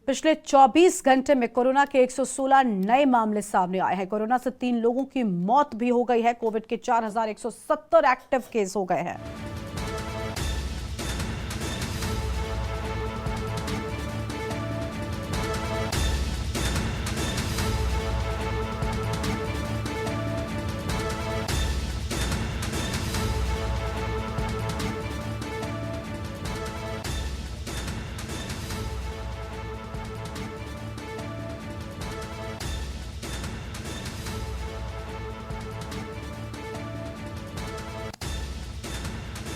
पिछले 24 घंटे में कोरोना के 116 नए मामले सामने आए हैं। कोरोना से 3 लोगों की मौत भी हो गई है। कोविड के 4170 एक्टिव केस हो गए हैं।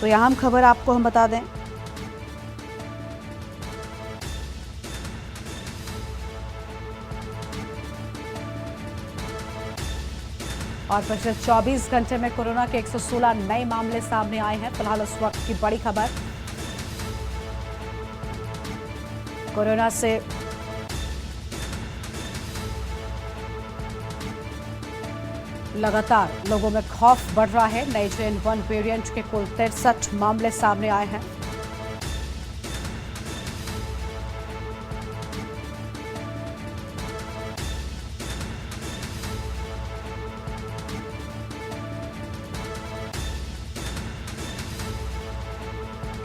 तो यहाँ हम खबर आपको बता दें, और पिछले 24 घंटे में कोरोना के 116 नए मामले सामने आए हैं। फिलहाल उस वक्त की बड़ी खबर, कोरोना से लगातार लोगों में खौफ बढ़ रहा है। नए JN.1 वेरिएंट के कुल 63 मामले सामने आए हैं।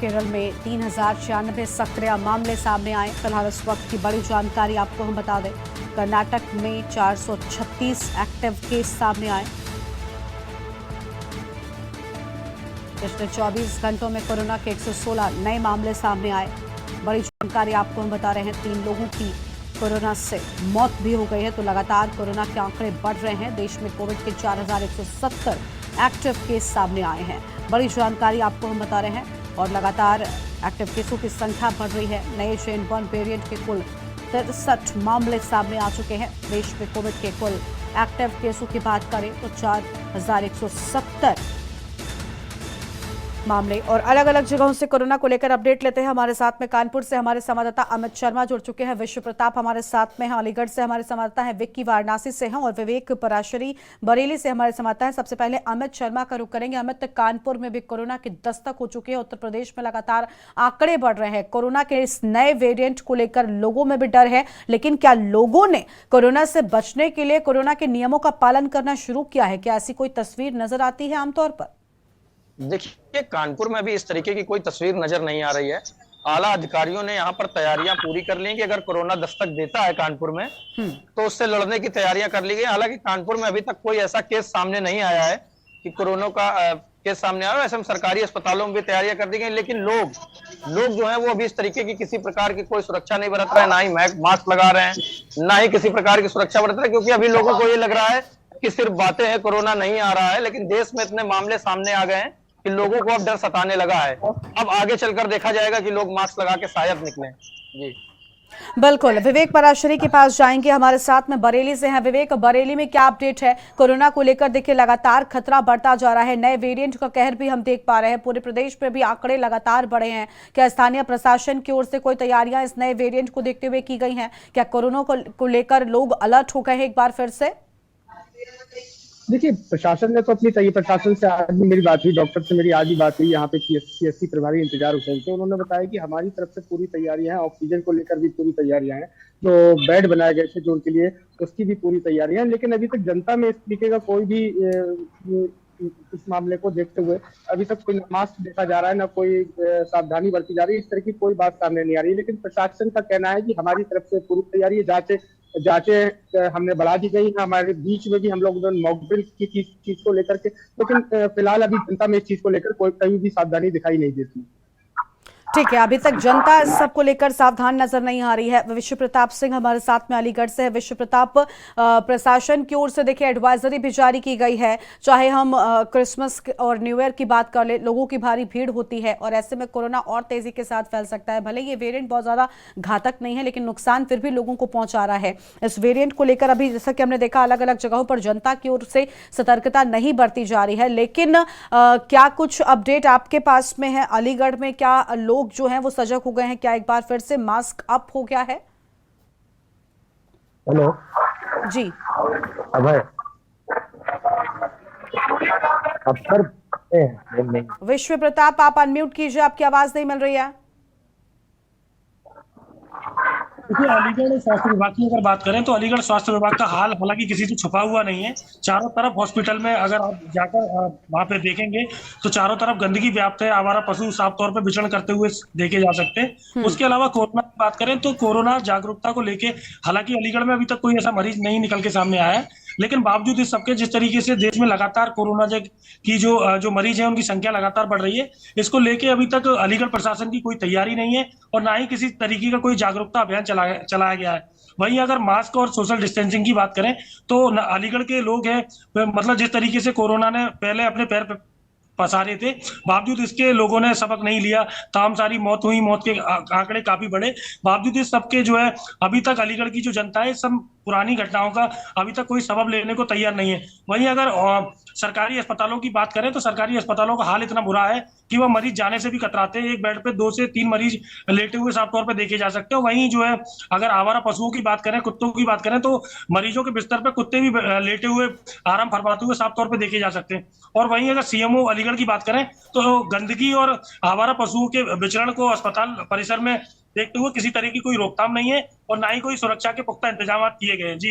केरल में 3096 सक्रिय मामले सामने आए। फिलहाल इस वक्त की बड़ी जानकारी आपको हम बता दें, कर्नाटक में 436 एक्टिव केस सामने आए। पिछले 24 घंटों में कोरोना के 116 नए मामले सामने आए। बड़ी जानकारी आपको हम बता रहे हैं, 3 लोगों की कोरोना से मौत भी हो गई है। तो लगातार कोरोना के आंकड़े बढ़ रहे हैं। देश में कोविड के 4170 एक्टिव केस सामने आए हैं। बड़ी जानकारी आपको हम बता रहे हैं, और लगातार एक्टिव केसों की संख्या बढ़ रही है। नए JN.1 वेरिएंट के कुल 63 मामले सामने आ चुके हैं। देश में कोविड के कुल एक्टिव केसों की बात करें तो 4170 मामले। और अलग अलग जगहों से कोरोना को लेकर अपडेट लेते हैं। हमारे साथ में कानपुर से हमारे संवाददाता अमित शर्मा जुड़ चुके हैं। विश्व प्रताप हमारे साथ में हैं। अलीगढ़ से हमारे संवाददाता हैं विक्की, वाराणसी से हैं, और विवेक पराशरी बरेली से हमारे संवाददाता हैं। सबसे पहले अमित शर्मा का रुख करेंगे। अमित, कानपुर में भी कोरोना की दस्तक हो चुकी है। उत्तर प्रदेश में लगातार आंकड़े बढ़ रहे हैं। कोरोना के इस नए वेरिएंट को लेकर लोगों में भी डर है, लेकिन क्या लोगों ने कोरोना से बचने के लिए कोरोना के नियमों का पालन करना शुरू किया है? क्या ऐसी कोई तस्वीर नजर आती है आमतौर पर? देखिए, कानपुर में भी इस तरीके की कोई तस्वीर नजर नहीं आ रही है। आला अधिकारियों ने यहाँ पर तैयारियां पूरी कर ली कि अगर कोरोना दस्तक देता है कानपुर में तो उससे लड़ने की तैयारियां कर ली गई। हालांकि कानपुर में अभी तक कोई ऐसा केस सामने नहीं आया है कि कोरोना का केस सामने आया। ऐसे में सरकारी अस्पतालों में भी तैयारियां कर दी गई, लेकिन लोग जो है वो अभी इस तरीके की किसी प्रकार की कोई सुरक्षा नहीं बरत रहे हैं, ना ही मास्क लगा रहे हैं, ना ही किसी प्रकार की सुरक्षा बरत रहे हैं, क्योंकि अभी लोगों को ये लग रहा है कि सिर्फ बातें हैं, कोरोना नहीं आ रहा है। लेकिन देश में इतने मामले सामने आ गए हैं कि लोगों को अब डर सताने लगा है। अब आगे चलकर देखा जाएगा कि लोग मास्क लगा के शायद निकलें। जी बिल्कुल, विवेक पराशरी के पास जाएंगे। हमारे साथ में बरेली से हैं विवेक। बरेली में क्या अपडेट है कोरोना को लेकर? देखिए, लगातार खतरा बढ़ता जा रहा है। नए वेरिएंट का कहर भी हम देख पा रहे हैं। पूरे प्रदेश में भी आंकड़े लगातार बढ़े हैं। क्या स्थानीय प्रशासन की ओर से कोई तैयारियां इस नए वेरिएंट को देखते हुए की गई हैं? क्या कोरोना को लेकर लोग अलर्ट हो गए हैं एक बार फिर से? देखिए, प्रशासन ने तो अपनी तैयारी, प्रशासन से आज भी मेरी बात हुई, डॉक्टर से मेरी आज ही बात हुई यहाँ पे CSC प्रभारी इंतजार हुसैन से। उन्होंने बताया कि हमारी तरफ से पूरी तैयारियां हैं, ऑक्सीजन को लेकर भी पूरी तैयारियां हैं, जो बेड बनाए गए थे जो उनके लिए, उसकी भी पूरी तैयारियां हैं। लेकिन अभी तक जनता में इस तरीके का कोई भी इस मामले को देखते हुए अभी तक कोई मास्क देखा जा रहा है, ना कोई सावधानी बरती जा रही है, इस तरह की कोई बात सामने नहीं आ रही है। लेकिन प्रशासन का कहना है कि हमारी तरफ से पूरी तैयारी है। जांचें हमने बढ़ा दी गई है। हमारे बीच में भी हम लोग मॉक ड्रिल की चीज को लेकर के, लेकिन फिलहाल अभी जनता में इस चीज को लेकर कोई कहीं भी सावधानी दिखाई नहीं देती। ठीक है, अभी तक जनता इस सब को लेकर सावधान नजर नहीं आ रही है। विश्व प्रताप सिंह हमारे साथ में अलीगढ़ से है। विश्व प्रताप, प्रशासन की ओर से देखिए एडवाइजरी भी जारी की गई है। चाहे हम क्रिसमस और न्यू ईयर की बात कर ले, लोगों की भारी भीड़ होती है और ऐसे में कोरोना और तेजी के साथ फैल सकता है। भले ये वेरिएंट बहुत ज्यादा घातक नहीं है, लेकिन नुकसान फिर भी लोगों को पहुंचा रहा है। इस वेरिएंट को लेकर अभी जैसा कि हमने देखा, अलग अलग जगहों पर जनता की ओर से सतर्कता नहीं बरती जा रही है। लेकिन क्या कुछ अपडेट आपके पास में है? अलीगढ़ में क्या लोग जो हैं वो सजग हो गए हैं? क्या एक बार फिर से मास्क अप हो गया है? हेलो जी अभय, अब सर विश्व प्रताप, आप अनम्यूट कीजिए, आपकी आवाज नहीं मिल रही है। देखिए, अलीगढ़ स्वास्थ्य विभाग की अगर बात करें तो अलीगढ़ स्वास्थ्य विभाग का हाल हालांकि किसी से छुपा हुआ नहीं है। चारों तरफ हॉस्पिटल में अगर आप जाकर वहां पे देखेंगे तो चारों तरफ गंदगी व्याप्त है, आवारा पशु साफ तौर पे विचरण करते हुए देखे जा सकते हैं। उसके अलावा कोरोना की बात करें तो कोरोना जागरूकता को लेके हालांकि अलीगढ़ में अभी तक कोई ऐसा मरीज नहीं निकल के सामने आया है, लेकिन बावजूद इस सबके जिस तरीके से देश में लगातार कोरोना की जो मरीज है उनकी संख्या लगातार बढ़ रही है, इसको लेके अभी तक अलीगढ़ प्रशासन की कोई तैयारी नहीं है और ना ही किसी तरीके का कोई जागरूकता अभियान चलाया गया है। वहीं अगर मास्क और सोशल डिस्टेंसिंग की बात करें तो अलीगढ़ के लोग हैं, मतलब जिस तरीके से कोरोना ने पहले अपने पैर पे पसारे थे, बावजूद इसके लोगों ने सबक नहीं लिया, तमाम सारी मौत हुई, मौत के आंकड़े काफी बड़े, बावजूद इस सबके जो है अभी तक अलीगढ़ की जो जनता है सब पुरानी घटनाओं का अभी तक कोई सबब लेने को तैयार नहीं है। वहीं अगर सरकारी अस्पतालों की बात करें तो सरकारी अस्पतालों का हाल इतना बुरा है कि वह मरीज जाने से भी कतराते हैं। एक बेड पे 2 से 3 मरीज लेटे हुए साफ तौर पे देखे जा सकते हैं। वहीं जो है अगर आवारा पशुओं की बात करें, कुत्तों की बात करें, तो मरीजों के बिस्तर पे कुत्ते भी लेटे हुए आराम फरमाते हुए साफ तौर पे देखे जा सकते हैं। और वहीं अगर सीएमओ अलीगढ़ की बात करें तो गंदगी और आवारा पशुओं के विचरण को अस्पताल परिसर में देखते हुए किसी तरह की कोई रोकथाम नहीं है और ना ही कोई सुरक्षा के पुख्ता इंतजाम किए गए हैं। जी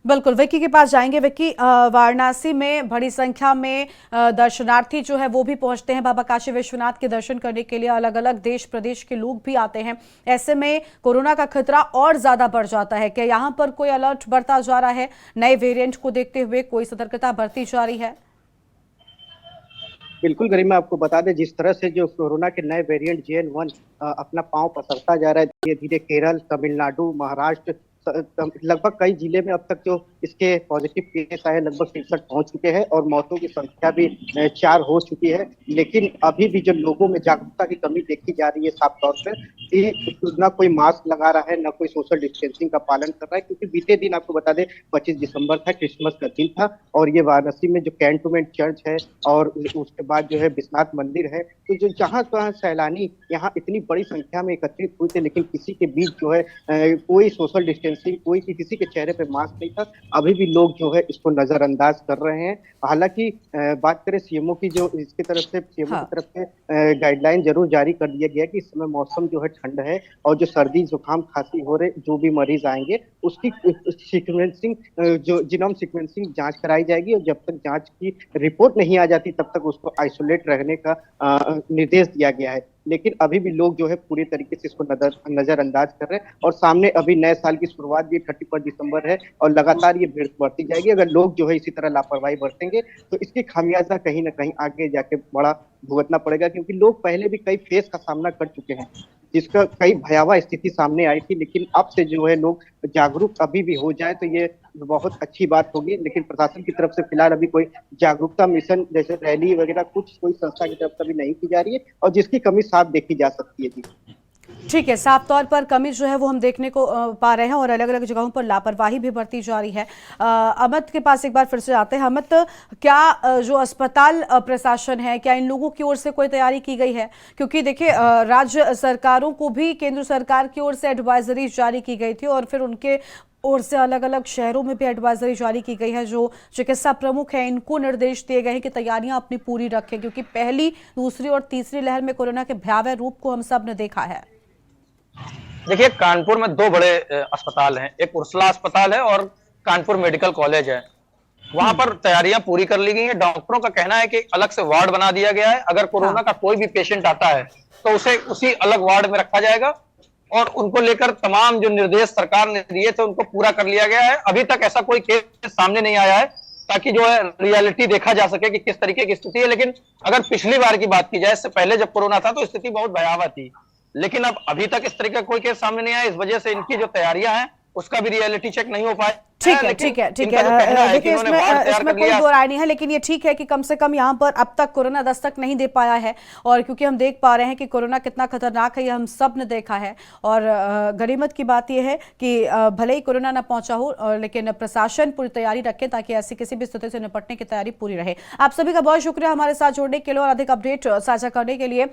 बिल्कुल, विक्की के पास जाएंगे। विक्की, वाराणसी में बड़ी संख्या में दर्शनार्थी जो है वो भी पहुंचते हैं बाबा काशी विश्वनाथ के दर्शन करने के लिए। अलग अलग देश प्रदेश के लोग भी आते हैं। ऐसे में कोरोना का खतरा और ज्यादा बढ़ जाता है। क्या यहाँ पर कोई अलर्ट बढ़ता जा रहा है? नए वेरिएंट को देखते हुए कोई सतर्कता बरती जा रही है? बिल्कुल गरिमा, आपको बता दें जिस तरह से जो कोरोना के नए वेरिएंट JN1 अपना पांव पसरता जा रहा है धीरे धीरे, केरल, तमिलनाडु, महाराष्ट्र, लगभग कई जिले में अब तक जो इसके पॉजिटिव केस आए लगभग 63 पहुंच चुके हैं और मौतों की संख्या भी 4 हो चुकी है। लेकिन अभी भी जो लोगों में जागरूकता की कमी देखी जा रही है साफ तौर पर कि ना कोई मास्क लगा रहा है, ना कोई सोशल डिस्टेंसिंग का पालन कर रहा है, क्योंकि बीते दिन आपको बता दें 25 दिसंबर था, क्रिसमस का दिन था और ये वाराणसी में जो कैंटोनमेंट चर्च है और उसके बाद जो है विश्वनाथ मंदिर है, तो जो जहाँ सैलानी यहाँ इतनी बड़ी संख्या में एकत्रित हुए थे, लेकिन किसी के बीच जो है कोई सोशल डिस्टेंसिंग, कोई किसी के चेहरे पे मास्क नहीं था। अभी भी लोग जो है इसको नजरअंदाज कर रहे हैं। हालांकि बात करें सीएमओ की, जो इसकी तरफ से सीएमओ की तरफ से गाइडलाइन जरूर जारी कर दिया गया कि इस समय मौसम जो है ठंड है और जो सर्दी जुकाम खांसी हो रहे जो भी मरीज आएंगे उसकी सीक्वेंसिंग, जो जीनोम सीक्वेंसिंग जांच कराई जाएगी और जब तक जांच की रिपोर्ट नहीं आ जाती तब तक उसको आइसोलेट रहने का निर्देश दिया गया है। लेकिन अभी भी लोग जो है पूरी तरीके से इसको नजरअंदाज कर रहे हैं और सामने अभी नए साल की शुरुआत भी 31 दिसंबर है और लगातार ये भीड़ बढ़ती जाएगी। अगर लोग जो है इसी तरह लापरवाही बरतेंगे तो इसकी खामियाजा कहीं ना कहीं आगे जाके बड़ा भुगतना पड़ेगा, क्योंकि लोग पहले भी कई फेस का सामना कर चुके हैं जिसका कई भयावह स्थिति सामने आई थी। लेकिन अब से जो है लोग जागरूक अभी भी हो जाए तो ये बहुत अच्छी बात होगी। लेकिन प्रशासन की तरफ से फिलहाल अभी कोई जागरूकता मिशन जैसे रैली वगैरह कुछ कोई संस्था की तरफ से अभी नहीं की जा रही है और जिसकी कमी साफ देखी जा सकती है। जी ठीक है, साफ तौर पर कमी जो है वो हम देखने को पा रहे हैं और अलग अलग जगहों पर लापरवाही भी बढ़ती जा रही है। अमित के पास एक बार फिर से आते हैं। अमित, क्या जो अस्पताल प्रशासन है, क्या इन लोगों की ओर से कोई तैयारी की गई है? क्योंकि देखिए, राज्य सरकारों को भी केंद्र सरकार की ओर से एडवाइजरी जारी की गई थी और फिर उनके और से अलग अलग शहरों में भी एडवाइजरी जारी की गई है। जो चिकित्सा प्रमुख हैं इनको निर्देश दिए गए हैं कि तैयारियां अपनी पूरी रखें, क्योंकि पहली, दूसरी और तीसरी लहर में कोरोना के भयावह रूप को हम सब ने देखा है। देखिए, कानपुर में 2 बड़े अस्पताल हैं, एक उर्सला अस्पताल है और कानपुर मेडिकल कॉलेज है। वहां पर तैयारियां पूरी कर ली गई हैं। डॉक्टरों का कहना है कि अलग से वार्ड बना दिया गया है। अगर कोरोना का कोई भी पेशेंट आता है तो उसे उसी अलग वार्ड में रखा जाएगा और उनको लेकर तमाम जो निर्देश सरकार ने दिए थे उनको पूरा कर लिया गया है। अभी तक ऐसा कोई केस सामने नहीं आया है ताकि जो है रियलिटी देखा जा सके कि किस तरीके की स्थिति है। लेकिन अगर पिछली बार की बात की जाए, इससे पहले जब कोरोना था तो स्थिति बहुत भयावह थी, लेकिन अब अभी तक इस तरीके का कोई केस सामने नहीं आया। इस वजह से इनकी जो तैयारियां हैं उसका भी रियलिटी चेक नहीं हो पाया। ठीक है। देखिए, इसमें कोई दो राय नहीं है, लेकिन ये ठीक है कि कम से कम यहाँ पर अब तक कोरोना दस्तक नहीं दे पाया है। और क्योंकि हम देख पा रहे हैं कि कोरोना कितना खतरनाक है, ये हम सब ने देखा है। और गनीमत की बात यह है कि भले ही कोरोना ना पहुंचा हो, लेकिन प्रशासन पूरी तैयारी रखे ताकि ऐसी किसी भी स्थिति से निपटने की तैयारी पूरी रहे। आप सभी का बहुत शुक्रिया हमारे साथ जुड़ने के लिए और अधिक अपडेट साझा करने के लिए।